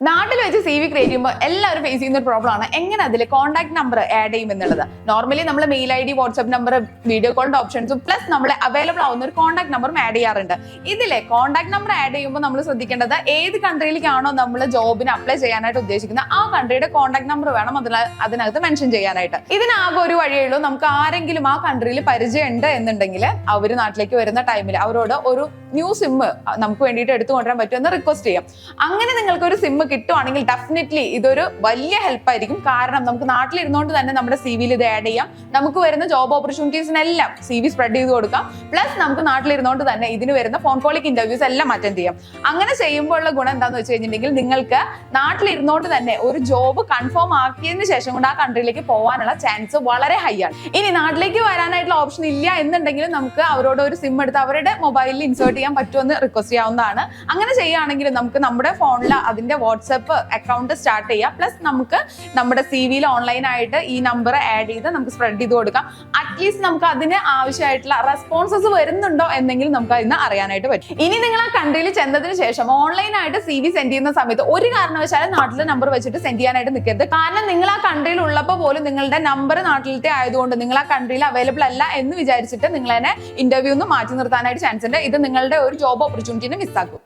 നാട്ടിൽ വെച്ച് C we create ചെയ്യുമ്പോൾ എല്ലാവരും ഫേസ് ചെയ്യുന്ന ഒരു പ്രോബ്ലം ആണ് എങ്ങനെ അതിൽ കോൺടാക്ട് നമ്പർ ആഡ് ചെയ്യും എന്നുള്ളത്. നോർമലി നമ്മൾ mail I D, WhatsApp number, video കോളിന്റെ ഓപ്ഷൻസും പ്ലസ് നമ്മൾ അവൈലബിൾ ആവുന്ന ഒരു കോൺടാക്ട് നമ്പറും ആഡ് ചെയ്യാറുണ്ട്. ഇതിലെ കോൺടാക്ട് നമ്പർ ആഡ് ചെയ്യുമ്പോൾ നമ്മൾ ശ്രദ്ധിക്കേണ്ടത് ഏത് കൺട്രിയിലേക്കാണോ നമ്മൾ ജോബിന് അപ്ലൈ ചെയ്യാനായിട്ട് ഉദ്ദേശിക്കുന്നത് ആ കൺട്രിയുടെ കോൺടാക്ട് നമ്പർ വേണം അതിനകത്ത് മെൻഷൻ ചെയ്യാനായിട്ട്. ഇതിനാകെ ഒരു വഴിയുള്ളൂ, നമുക്ക് ആരെങ്കിലും ആ കൺട്രിയിൽ പരിചയം ഉണ്ട് എന്നുണ്ടെങ്കിൽ അവർ നാട്ടിലേക്ക് വരുന്ന ടൈമിൽ അവരോട് ഒരു ന്യൂ സിം നമുക്ക് വേണ്ടിയിട്ട് എടുത്തുകൊണ്ടുവരാൻ പറ്റുമെന്ന് റിക്വസ്റ്റ് ചെയ്യാം. അങ്ങനെ നിങ്ങൾക്ക് ഒരു സിം കിട്ടുവാണെങ്കിൽ ഡെഫിനറ്റ്ലി ഇതൊരു വലിയ ഹെൽപ്പ് ആയിരിക്കും. കാരണം നമുക്ക് നാട്ടിലിരുന്നുകൊണ്ട് തന്നെ നമ്മുടെ സി വിയിൽ ഇത് ആഡ് ചെയ്യാം. നമുക്ക് വരുന്ന ജോബ് ഓപ്പർച്യൂണിറ്റീസിനെല്ലാം സി വി സ്പ്രെഡ് ചെയ്ത് കൊടുക്കാം. പ്ലസ് നമുക്ക് നാട്ടിലിരുന്നുകൊണ്ട് തന്നെ ഇതിന് വരുന്ന ഫോൺ കോളിംഗ് ഇന്റർവ്യൂസ് എല്ലാം അറ്റൻഡ് ചെയ്യാം. അങ്ങനെ ചെയ്യുമ്പോഴുള്ള ഗുണം എന്താന്ന് വെച്ച് കഴിഞ്ഞിട്ടുണ്ടെങ്കിൽ നിങ്ങൾക്ക് നാട്ടിലിരുന്നുകൊണ്ട് തന്നെ ഒരു ജോബ് കൺഫേം ആക്കിയതിന് ശേഷം കൊണ്ട് ആ കൺട്രിയിലേക്ക് പോകാനുള്ള ചാൻസ് വളരെ ഹൈ ആണ്. ഇനി നാട്ടിലേക്ക് വരാനായിട്ടുള്ള ഓപ്ഷൻ ഇല്ല എന്നുണ്ടെങ്കിൽ നമുക്ക് അവരോട് ഒരു സിം എടുത്ത് അവരുടെ മൊബൈലിൽ ഇൻസേർട്ട് ചെയ്യാൻ പറ്റുമെന്ന് റിക്വസ്റ്റ് ചെയ്യാവുന്നതാണ്. അങ്ങനെ ചെയ്യുകയാണെങ്കിൽ നമുക്ക് നമ്മുടെ ഫോണിൽ അതിന്റെ വാട്സ്ആപ്പ് അക്കൗണ്ട് സ്റ്റാർട്ട് ചെയ്യാം. പ്ലസ് നമുക്ക് നമ്മുടെ സി വിയിൽ ഓൺലൈനായിട്ട് ഈ നമ്പർ ആഡ് ചെയ്ത് നമുക്ക് സ്പ്രെഡ് ചെയ്ത് കൊടുക്കാം. അറ്റ്ലീസ്റ്റ് നമുക്ക് അതിന് ആവശ്യമായിട്ടുള്ള റെസ്പോൺസസ് വരുന്നുണ്ടോ എന്നെങ്കിലും നമുക്ക് അതിന് അറിയാനായിട്ട് പറ്റും. ഇനി നിങ്ങൾ ആ കൺട്രിയിൽ ചെന്നതിന് ശേഷം ഓൺലൈനായിട്ട് സി വി സെൻഡ് ചെയ്യുന്ന സമയത്ത് ഒരു കാരണവശാലും നാട്ടിലെ നമ്പർ വെച്ചിട്ട് സെൻഡ് ചെയ്യാനായിട്ട് നിൽക്കരുത്. കാരണം നിങ്ങൾ ആ കൺട്രിയിൽ ഉള്ളപ്പോൾ പോലും നിങ്ങളുടെ നമ്പർ നാട്ടിലത്തെ ആയതുകൊണ്ട് നിങ്ങൾ ആ കൺട്രിയിൽ അവൈലബിൾ അല്ല എന്ന് വിചാരിച്ചിട്ട് നിങ്ങൾ തന്നെ ഇന്റർവ്യൂ മാറ്റി നിർത്താനായിട്ട് ചാൻസ് ഉണ്ട്. ഇത് നിങ്ങളുടെ ഒരു ജോബ് ഓപ്പർച്യൂണിറ്റിനെ മിസ്സാക്കും.